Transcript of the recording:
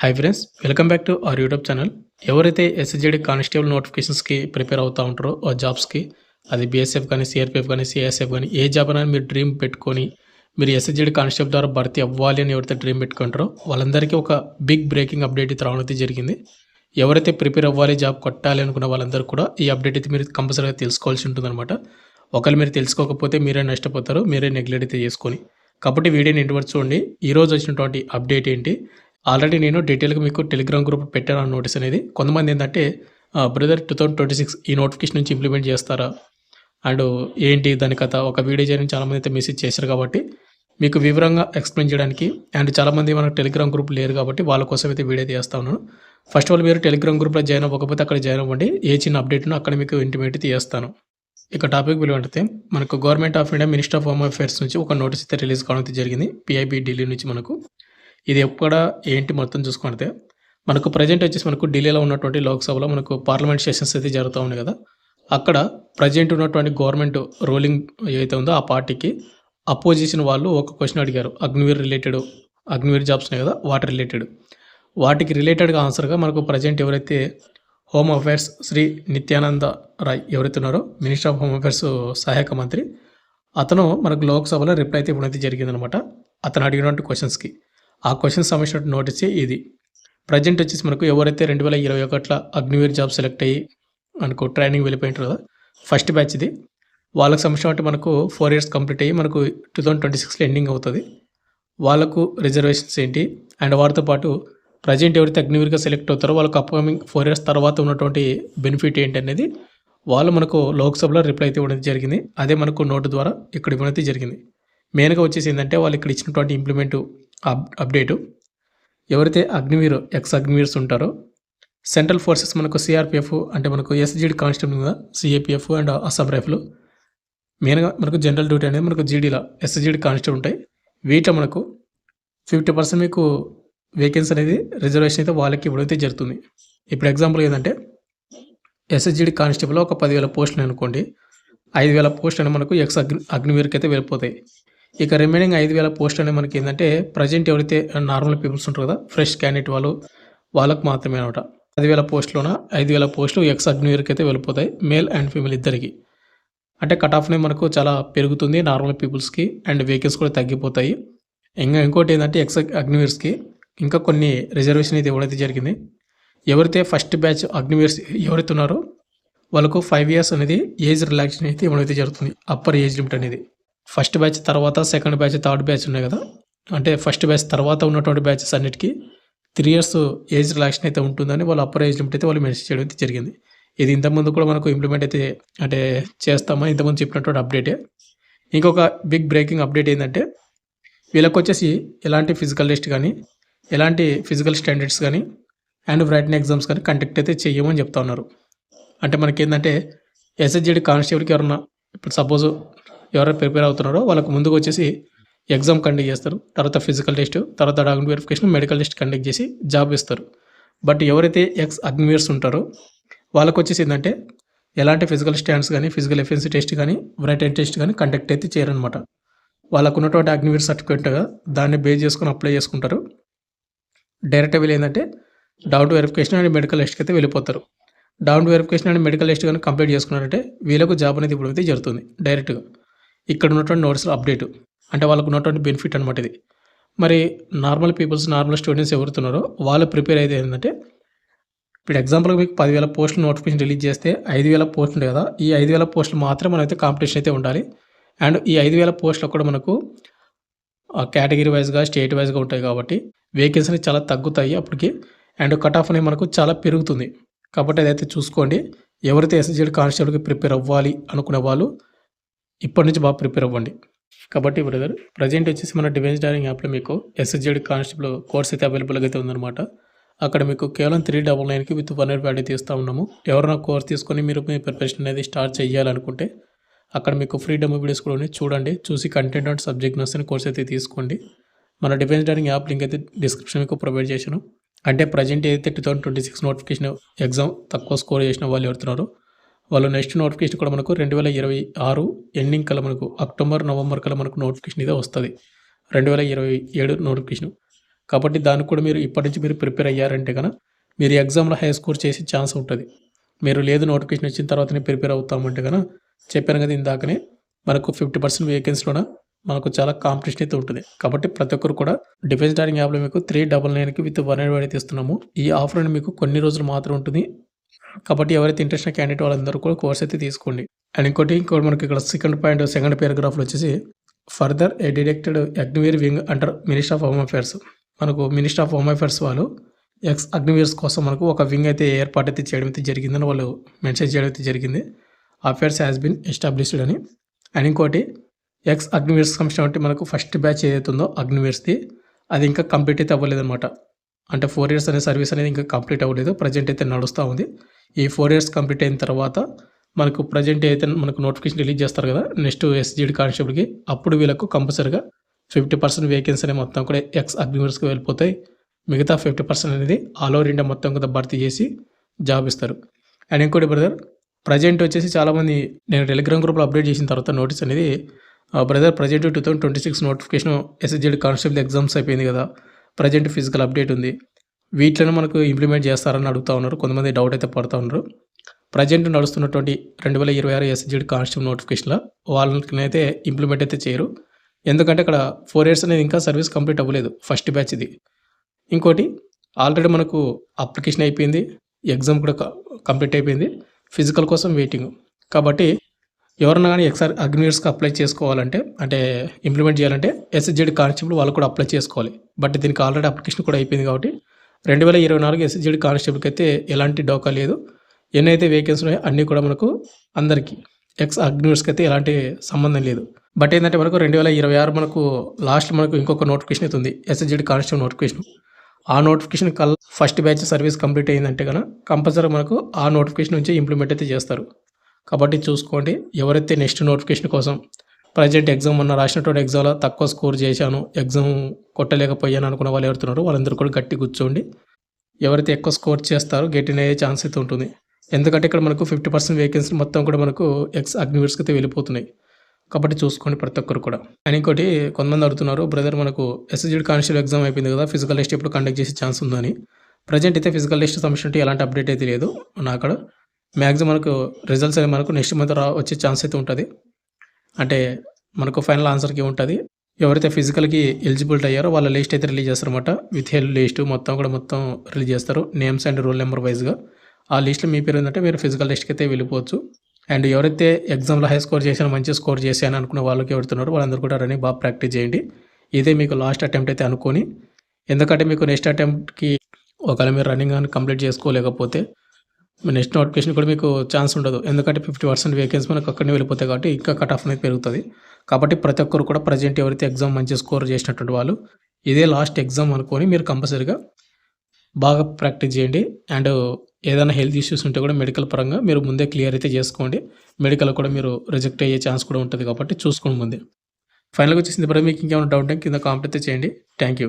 Hi friends, welcome back to our YouTube channel. ఎవరైతే SSGD constable నోటిఫికేషన్స్‌కి prepare అవుతా ఉంటారో ఆ జాబ్స్‌కి, అది బీఎస్ఎఫ్ కానీ, సీఆర్‌పీఎఫ్ కానీ, సీఐఎస్ఎఫ్ కానీ ఏ జాబ్ అయినా మీరు డ్రీమ్ పెట్టుకొని మీరు ఎస్ఎస్జీడీ కానిస్టేబుల్ ద్వారా భర్తీ అవ్వాలి అని ఎవరైతే డ్రీమ్ పెట్టుకుంటారో వాళ్ళందరికీ ఒక బిగ్ బ్రేకింగ్ అప్డేట్ అయితే రావడం అయితే జరిగింది. ఎవరైతే ప్రిపేర్ అవ్వాలి, జాబ్ కొట్టాలి అనుకున్న వాళ్ళందరూ కూడా ఈ అప్డేట్ అయితే మీరు కంపల్సరీగా తెలుసుకోవాల్సి ఉంటుందన్నమాట. ఒకవేళ మీరు తెలుసుకోకపోతే మీరే నష్టపోతారు, మీరే నెగ్లెక్ట్ అయితే చేసుకొని. కాబట్టి వీడియోని ఎండ్ వరకు చూడండి. ఈరోజు వచ్చినటువంటి అప్డేట్ ఏంటి, ఆల్రెడీ నేను డీటెయిల్‌గా మీకు టెలిగ్రామ్ గ్రూప్ పెట్టాను ఆ నోటీస్ అనేది. కొంతమంది ఏందంటే బ్రదర్ 2026 ఈ నోటిఫికేషన్ నుంచి ఇంప్లిమెంట్ చేస్తారా? అండ్ ఏంటి దాని కథ? ఒక వీడియో చేయడానికి చాలామంది అయితే మెసేజ్ చేశారు కాబట్టి మీకు వివరంగా ఎక్స్‌ప్లెయిన్ చేయడానికి, అండ్ చాలామంది మనకు టెలిగ్రామ్ గ్రూప్ లేరు కాబట్టి వాళ్ళ కోసం అయితే వీడియో చేస్తా ఉన్నాను. ఫస్ట్ ఆఫ్ ఆల్ మీరు టెలిగ్రామ్ గ్రూప్‌లో జాయిన్ అవ్వకపోతే అక్కడ జాయిన్ అవ్వండి. ఏ చిన్న అప్డేట్ ఉన్నా అక్కడ మీకు ఇంటిమేట్ చేస్తాను. ఇక టాపిక్ విలువంటే మనకు government of India minister of home affairs నుంచి ఒక నోటీస్ అయితే రిలీజ్ కావడం అయితే జరిగింది. పిఐబి ఢిల్లీ నుంచి మనకు. ఇది ఎక్కడ ఏంటి మొత్తం చూసుకుంటే మనకు ప్రజెంట్ వచ్చేసి మనకు ఢిల్లీలో ఉన్నటువంటి లోక్సభలో మనకు పార్లమెంట్ సెషన్స్ అయితే జరుగుతూ ఉన్నాయి కదా. అక్కడ ప్రజెంట్ ఉన్నటువంటి గవర్నమెంట్ రూలింగ్ ఏదైతే ఉందో ఆ పార్టీకి అపోజిషన్ వాళ్ళు ఒక క్వశ్చన్ అడిగారు. అగ్నివీర్ జాబ్స్ ఉన్నాయి కదా, వాటికి రిలేటెడ్గా ఆన్సర్గా మనకు ప్రజెంట్ ఎవరైతే హోమ్ అఫైర్స్ శ్రీ నిత్యానంద రాయ్ ఎవరైతే ఉన్నారో మినిస్టర్ ఆఫ్ హోమ్ అఫైర్స్ సహాయక మంత్రి, అతను మనకు లోక్సభలో రిప్లై అయితే ఇవ్వడం అయితే జరిగిందనమాట. అతను అడిగినటువంటి క్వశ్చన్స్కి ఆ క్వశ్చన్స్ సంబంధించిన నోటీస్ ఇది. ప్రజెంట్ వచ్చేసి మనకు ఎవరైతే 2021 అగ్నివీర్ జాబ్ సెలెక్ట్ అయ్యి మనకు ట్రైనింగ్ వెళ్ళిపోయింటారు కదా, ఫస్ట్ బ్యాచ్ ఇది. వాళ్ళకి సంబంధించిన మనకు 4 years కంప్లీట్ అయ్యి మనకు 2026లో ఎండింగ్ అవుతుంది. వాళ్ళకు రిజర్వేషన్స్ ఏంటి, అండ్ వాటితో పాటు ప్రజెంట్ ఎవరైతే అగ్నివీర్గా సెలెక్ట్ అవుతారో వాళ్ళకు అప్కమింగ్ 4 years తర్వాత ఉన్నటువంటి బెనిఫిట్ ఏంటి అనేది వాళ్ళు మనకు లోక్సభలో రిప్లై అయితే ఇవ్వడం జరిగింది. అదే మనకు నోటు ద్వారా ఇక్కడ ఇవ్వడం అయితే జరిగింది. మెయిన్గా వచ్చేసి ఏంటంటే వాళ్ళు ఇక్కడ ఇచ్చినటువంటి ఇంప్లిమెంట్ అప్డేటు, ఎవరైతే ఎక్స్ అగ్నివీర్స్ ఉంటారో సెంట్రల్ ఫోర్సెస్ మనకు సిఆర్పిఎఫ్ అంటే మనకు ఎస్జీడీ కానిస్టేబుల్ కదా, సిఏపిఎఫ్ అండ్ అస్సాం రైఫిల్, మెయిన్గా మనకు జనరల్ డ్యూటీ అనేది మనకు జీడీలో ఎస్జీడీ కానిస్టేబుల్ ఉంటాయి. వీటిలో మనకు 50% మీకు వేకెన్సీ అనేది రిజర్వేషన్ అయితే వాళ్ళకి ఇవ్వడైతే జరుగుతుంది. ఇప్పుడు ఎగ్జాంపుల్ ఏంటంటే ఎస్ఎస్జీడీ కానిస్టేబుల్లో ఒక 10,000 పోస్టులు అనుకోండి, 5,000 పోస్టులు అని మనకు అగ్నివీర్కి అయితే వెళ్ళిపోతాయి. ఇక రిమైనింగ్ 5,000 పోస్టులు అనేవి మనకి ఏంటంటే ప్రజెంట్ ఎవరైతే నార్మల్ పీపుల్స్ ఉంటారు కదా, ఫ్రెష్ క్యాండిడేట్ వాళ్ళకు మాత్రమే అనమాట. 10,000 పోస్టులోన 5,000 పోస్టులు ఎక్స్ అగ్నివీర్కి అయితే వెళ్ళిపోతాయి, మేల్ అండ్ ఫీమేల్ ఇద్దరికి. అంటే కట్ ఆఫ్ అనేది మనకు చాలా పెరుగుతుంది నార్మల్ పీపుల్స్కి, అండ్ వేకెన్సీ కూడా తగ్గిపోతాయి. ఇంకోటి ఏంటంటే ఎక్స్ అగ్నివీర్స్కి ఇంకా కొన్ని రిజర్వేషన్ అయితే ఇవ్వడం జరిగింది. ఎవరైతే ఫస్ట్ బ్యాచ్ అగ్నివీర్స్ ఎవరైతే ఉన్నారో వాళ్ళకు 5 years అనేది ఏజ్ రిలాక్సేషన్ అయితే ఇవ్వడం అయితే జరుగుతుంది. అప్పర్ ఏజ్ లిమిట్ అనేది ఫస్ట్ బ్యాచ్ తర్వాత సెకండ్ బ్యాచ్, థర్డ్ బ్యాచ్ ఉన్నాయి కదా, అంటే ఫస్ట్ బ్యాచ్ తర్వాత ఉన్నటువంటి బ్యాచెస్ అన్నిటికీ 3 years ఏజ్ రిలాక్సేషన్ అయితే ఉంటుందని వాళ్ళు అప్పర్ ఏజ్ లిమిట్ అయితే వాళ్ళు మెన్షన్ చేయడం అయితే జరిగింది. ఇది ఇంతకుముందు కూడా మనకు ఇంప్లిమెంట్ అయితే అంటే చేస్తామని ఇంతకుముందు చెప్పినటువంటి అప్డేటే. ఇంకొక బిగ్ బ్రేకింగ్ అప్డేట్ ఏంటంటే వీళ్ళకి వచ్చేసి ఎలాంటి ఫిజికల్ టెస్ట్ కానీ, ఎలాంటి ఫిజికల్ స్టాండర్డ్స్ కానీ, అండ్ రిటన్ ఎగ్జామ్స్ కానీ కండక్ట్ అయితే చేయమని చెప్తా ఉన్నారు. అంటే మనకేంటంటే ఎస్ఎస్జీడీ కానిస్టేబుల్కి ఎవరన్నా ఇప్పుడు సపోజ్ ఎవరైనా ప్రిపేర్ అవుతున్నారో వాళ్ళకు ముందుకు వచ్చేసి ఎగ్జామ్ కండక్ట్ చేస్తారు, తర్వాత ఫిజికల్ టెస్ట్, తర్వాత document verification, medical test conduct చేసి జాబ్ ఇస్తారు. బట్ ఎవరైతే ఎక్స్ అగ్నివీర్స్ ఉంటారో వాళ్ళకు వచ్చేసి ఏంటంటే ఎలాంటి ఫిజికల్ స్టాండ్స్ కానీ, ఫిజికల్ ఎఫిషియన్సీ టెస్ట్ కానీ, రిటన్ టెస్ట్ కానీ కండక్ట్ అయితే చేయరనమాట. వాళ్ళకు ఉన్నటువంటి అగ్నివీర్ సర్టిఫికేట్గా దాన్ని బేస్ చేసుకొని అప్లై చేసుకుంటారు. డైరెక్ట్గా వీళ్ళు ఏంటంటే డాక్యుమెంట్ వెరిఫికేషన్ అండ్ మెడికల్ టెస్ట్కి అయితే వెళ్ళిపోతారు. Document verification and medical test కానీ కంప్లీట్ చేసుకున్నారంటే వీళ్ళకు జాబ్ అనేది ఇప్పుడు అయితే జరుగుతుంది డైరెక్ట్గా. ఇక్కడ ఉన్నటువంటి నోట్స్లో అప్డేట్ అంటే వాళ్ళకు ఉన్నటువంటి బెనిఫిట్ అనమాట ఇది. మరి నార్మల్ పీపుల్స్, నార్మల్ స్టూడెంట్స్ ఎవరుతున్నారో వాళ్ళు ప్రిపేర్ అయితే ఏంటంటే ఇప్పుడు ఎగ్జాంపుల్గా మీకు 10,000 పోస్టులు నోటిఫికేషన్ రిలీజ్ చేస్తే 5,000 పోస్టులు ఉంటాయి కదా, ఈ 5,000 పోస్టులు మాత్రం మనమైతే కాంపిటీషన్ అయితే ఉండాలి. అండ్ ఈ 5,000 పోస్టులు కూడా మనకు కేటగిరీ వైజ్గా, స్టేట్ వైజ్గా ఉంటాయి కాబట్టి వేకెన్సీ చాలా తగ్గుతాయి అప్పటికి, అండ్ కట్ ఆఫ్ అనేది మనకు చాలా పెరుగుతుంది. కాబట్టి అదైతే చూసుకోండి. ఎవరైతే ఎస్ఎస్జీడీ కానిస్టేబుల్కి ప్రిపేర్ అవ్వాలి అనుకునే వాళ్ళు ఇప్పటి నుంచి బాగా ప్రిపేర్ అవ్వండి. కాబట్టి బ్రదర్ ప్రజెంట్ వచ్చేసి మన డిఫెన్స్ డైరింగ్ యాప్లో మీకు ఎస్ఎస్జీడీ కానిస్టేబుల్ కోర్స్ అయితే అవైలబుల్గా అయితే ఉందన్నమాట. అక్కడ మీకు కేవలం 399కి విత్ 1 year వ్యాలిడిటీ ఇస్తూ ఉన్నాము. ఎవరైనా కోర్స్ తీసుకొని మీరు మీ ప్రిపరేషన్ అనేది స్టార్ట్ చేయాలనుకుంటే అక్కడ మీకు ఫ్రీ డెమో వీడియోస్ కూడా ఉన్నాయి, చూడండి. చూసి కంటెంట్ అండ్ సబ్జెక్ట్ నచ్చిన కోర్స్ అయితే తీసుకోండి. మన డిఫెన్స్ డైరింగ్ యాప్ లింక్ అయితే డిస్క్రిప్షన్ మీకు ప్రొవైడ్ చేశాను. అంటే ప్రజెంట్ ఏదైతే 2026 నోటిఫికేషన్ ఎగ్జామ్ తక్కువ స్కోర్ చేసిన వాళ్ళు ఎవరుతున్నారో వాళ్ళు నెక్స్ట్ నోటిఫికేషన్ కూడా మనకు 2026 ఎండింగ్ కల్లా మనకు అక్టోబర్, నవంబర్ కల్లా మనకు నోటిఫికేషన్ ఇదే వస్తుంది. 2027 నోటిఫికేషన్. కాబట్టి దానికి కూడా మీరు ఇప్పటి నుంచి మీరు ప్రిపేర్ అయ్యారంటే కనుక మీరు ఎగ్జామ్లో హై స్కోర్ చేసే ఛాన్స్ ఉంటుంది. మీరు లేదు నోటిఫికేషన్ వచ్చిన తర్వాతనే ప్రిపేర్ అవుతామంటే కనుక చెప్పాను కదా ఇందాకనే మనకు 50% వేకెన్సీలోన మనకు చాలా కాంపిటీషన్ అయితే ఉంటుంది. కాబట్టి ప్రతి ఒక్కరు కూడా డిఫెన్స్ డైరింగ్ యాప్లో మీకు 399కి విత్ 1 అయితే ఇస్తున్నాము. ఈ ఆఫర్ అనేది మీకు కొన్ని రోజులు మాత్రం ఉంటుంది. కాబట్టి ఎవరైతే ఇంట్రెస్ట్ ఉన్న క్యాండిడేట్ వాళ్ళందరూ కూడా కోర్స్ అయితే తీసుకోండి. అండ్ ఇంకోటి మనకి ఇక్కడ సెకండ్ పారాగ్రాఫ్లో వచ్చేసి further A deducted Agniveer wing under minister of home affairs. మనకు మినిస్టర్ ఆఫ్ హోమ్ అఫేర్స్ వాళ్ళు ఎక్స్ అగ్నివీర్స్ కోసం మనకు ఒక వింగ్ అయితే ఏర్పాటు అయితే చేయడం అయితే జరిగిందని వాళ్ళు మెన్షన్ చేయడం అయితే జరిగింది. అఫేర్స్ హ్యాస్ బిన్ ఎస్టాబ్లిష్డ్ అని. అండ్ ఇంకోటి ఎక్స్ అగ్నివీర్స్ సంబంధించిన అంటే మనకు ఫస్ట్ బ్యాచ్ ఏదైతే ఉందో అగ్నివీర్స్ది అది ఇంకా కంప్లీట్ అయితే అవ్వలేదు అనమాట. అంటే 4 years అనే సర్వీస్ అనేది ఇంకా కంప్లీట్ అవ్వలేదు. ప్రజెంట్ అయితే నడుస్తూ ఉంది. ఈ 4 years కంప్లీట్ అయిన తర్వాత మనకు ప్రజెంట్ అయితే మనకు నోటిఫికేషన్ రిలీజ్ చేస్తారు కదా నెక్స్ట్ ఎస్జిడి కానిస్టేబుల్కి, అప్పుడు వీళ్ళకు కంపల్సరీగా 50% వేకెన్సీ అనేది మొత్తం కూడా ఎక్స్ అగ్నివీర్స్కి వెళ్ళిపోతాయి. మిగతా 50% అనేది ఆల్ ఓవర్ ఇండియా మొత్తం కూడా భర్తీ చేసి జాబ్ ఇస్తారు. అండ్ ఇంకోటి బ్రదర్ ప్రజెంట్ వచ్చేసి చాలామంది నేను టెలిగ్రామ్ గ్రూప్లో అప్డేట్ చేసిన తర్వాత నోటీస్ అనేది brother present 2026 notification SGD constable exams అయిపోయింది కదా, ప్రజెంట్ ఫిజికల్ అప్డేట్ ఉంది, వీటిని మనకు ఇంప్లిమెంట్ చేస్తారని అడుగుతూ ఉన్నారు. కొంతమంది డౌట్ అయితే పడుతూ ఉన్నారు. ప్రజెంట్ నడుస్తున్నటువంటి 2026 ఎస్జిడి కానిస్టేబుల్ నోటిఫికేషన్లో వాళ్ళకైతే ఇంప్లిమెంట్ అయితే చేయరు. ఎందుకంటే అక్కడ 4 years అనేది ఇంకా సర్వీస్ కంప్లీట్ అవ్వలేదు ఫస్ట్ బ్యాచ్ ఇది. ఇంకోటి ఆల్రెడీ మనకు అప్లికేషన్ అయిపోయింది, ఎగ్జామ్ కూడా కంప్లీట్ అయిపోయింది, ఫిజికల్ కోసం వెయిటింగ్. కాబట్టి ఎవరన్నా కానీ ఎక్స్ అగ్నివీర్స్కి అప్లై చేసుకోవాలంటే అంటే ఇంప్లిమెంట్ చేయాలంటే ఎస్జిడి కానిస్టేబుల్ వాళ్ళు కూడా అప్లై చేసుకోవాలి. బట్ దీనికి ఆల్రెడీ అప్లికేషన్ కూడా అయిపోయింది కాబట్టి 2024 ఎస్జిడి కానిస్టేబుల్కి అయితే ఎలాంటి డోకా లేదు. ఎన్నైతే వేకెన్సీ ఉన్నాయో అన్నీ కూడా మనకు అందరికీ ఎక్స్ అగ్నివీర్స్కి అయితే ఎలాంటి సంబంధం లేదు. బట్ ఏంటంటే మనకు 2026 మనకు లాస్ట్ మనకు ఇంకొక నోటిఫికేషన్ అయితే ఉంది ఎస్జిడి కానిస్టేబుల్ నోటిఫికేషన్. ఆ నోటిఫికేషన్ కల్లా ఫస్ట్ బ్యాచ్ సర్వీస్ కంప్లీట్ అయిందంటే కనుక కంపల్సరీ మనకు ఆ నోటిఫికేషన్ నుంచి ఇంప్లిమెంట్ అయితే చేస్తారు. కాబట్టి చూసుకోండి, ఎవరైతే నెక్స్ట్ నోటిఫికేషన్ కోసం ప్రజెంట్ ఎగ్జామ్ మొన్న రాసినటువంటి ఎగ్జామ్లో తక్కువ స్కోర్ చేశాను, ఎగ్జామ్ కొట్టలేకపోయాను అనుకున్న వాళ్ళు ఎవరుతున్నారో వాళ్ళందరూ కూడా గట్టి కూర్చోండి. ఎవరైతే ఎక్కువ స్కోర్ చేస్తారో గెటిన్ అయ్యే ఛాన్స్ అయితే ఉంటుంది. ఎందుకంటే ఇక్కడ మనకు 50% వేకెన్సీ మొత్తం కూడా మనకు ఎక్స్ అగ్నివీర్స్కి అయితే వెళ్ళిపోతున్నాయి. కాబట్టి చూసుకోండి ప్రతి ఒక్కరు కూడా. అండ్ ఇంకోటి కొంతమంది అడుగుతున్నారు బ్రదర్ మనకు ఎస్జిడి కానిస్టేబుల్ ఎగ్జామ్ అయిపోయింది కదా, ఫిజికల్ టెస్ట్ ఎప్పుడు కండక్ట్ చేసే ఛాన్స్ ఉందని. ప్రజెంట్ అయితే ఫిజికల్ టెస్ట్ సంబంధించి ఎలాంటి అప్డేట్ అయితే లేదు నా అక్కడ. మ్యాక్సిమం మనకు రిజల్ట్స్ అనేవి మనకు నెక్స్ట్ మంత్ వచ్చే ఛాన్స్ అయితే ఉంటుంది. అంటే మనకు ఫైనల్ ఆన్సర్కి ఉంటుంది. ఎవరైతే ఫిజికల్కి ఎలిజిబిలిటీ అయ్యారో వాళ్ళ లిస్ట్ అయితే రిలీజ్ చేస్తారన్నమాట. విత్ హెల్త్ లిస్ట్ మొత్తం రిలీజ్ చేస్తారు, నేమ్స్ అండ్ రోల్ నెంబర్ వైజ్గా. ఆ లిస్ట్లో మీ పేరు ఏంటంటే మీరు ఫిజికల్ టెస్ట్కి అయితే వెళ్ళిపోవచ్చు. అండ్ ఎవరైతే ఎగ్జామ్లో హై స్కోర్ చేశానో మంచి స్కోర్ చేశాను అనుకున్న వాళ్ళకి ఎవరుతున్నారో వాళ్ళందరూ కూడా రన్నింగ్ బాగా ప్రాక్టీస్ చేయండి. ఇదే మీకు లాస్ట్ అటెంప్ట్ అయితే అనుకోని, ఎందుకంటే మీకు నెక్స్ట్ అటెంప్ట్కి ఒకవేళ మీరు రన్నింగ్ అని కంప్లీట్ చేసుకోలేకపోతే నెక్స్ట్ నోటిఫికేషన్ కూడా మీకు ఛాన్స్ ఉండదు. ఎందుకంటే 50% వేకెన్సీ మనకు అక్కడనే వెళ్ళిపోతాయి కాబట్టి ఇంకా కట్ ఆఫ్ అనేది పెరుగుతుంది. కాబట్టి ప్రతి ఒక్కరు కూడా ప్రజెంట్ ఎవరైతే ఎగ్జామ్ మంచి స్కోర్ చేసినటువంటి వాళ్ళు ఇదే లాస్ట్ ఎగ్జామ్ అనుకొని మీరు కంపల్సరీగా బాగా ప్రాక్టీస్ చేయండి. అండ్ ఏదైనా హెల్త్ ఇష్యూస్ ఉంటే కూడా మెడికల్ పరంగా మీరు ముందే క్లియర్ అయితే చేసుకోండి. మెడికల్ కూడా మీరు రిజెక్ట్ అయ్యే ఛాన్స్ కూడా ఉంటుంది కాబట్టి చూసుకోండి ముందే. ఫైనల్గా వచ్చేసింది. ఇప్పుడు మీకు ఇంకేమైనా డౌట్ ఉంటే కింద కామెంట్ అయితే చేయండి. Thank you.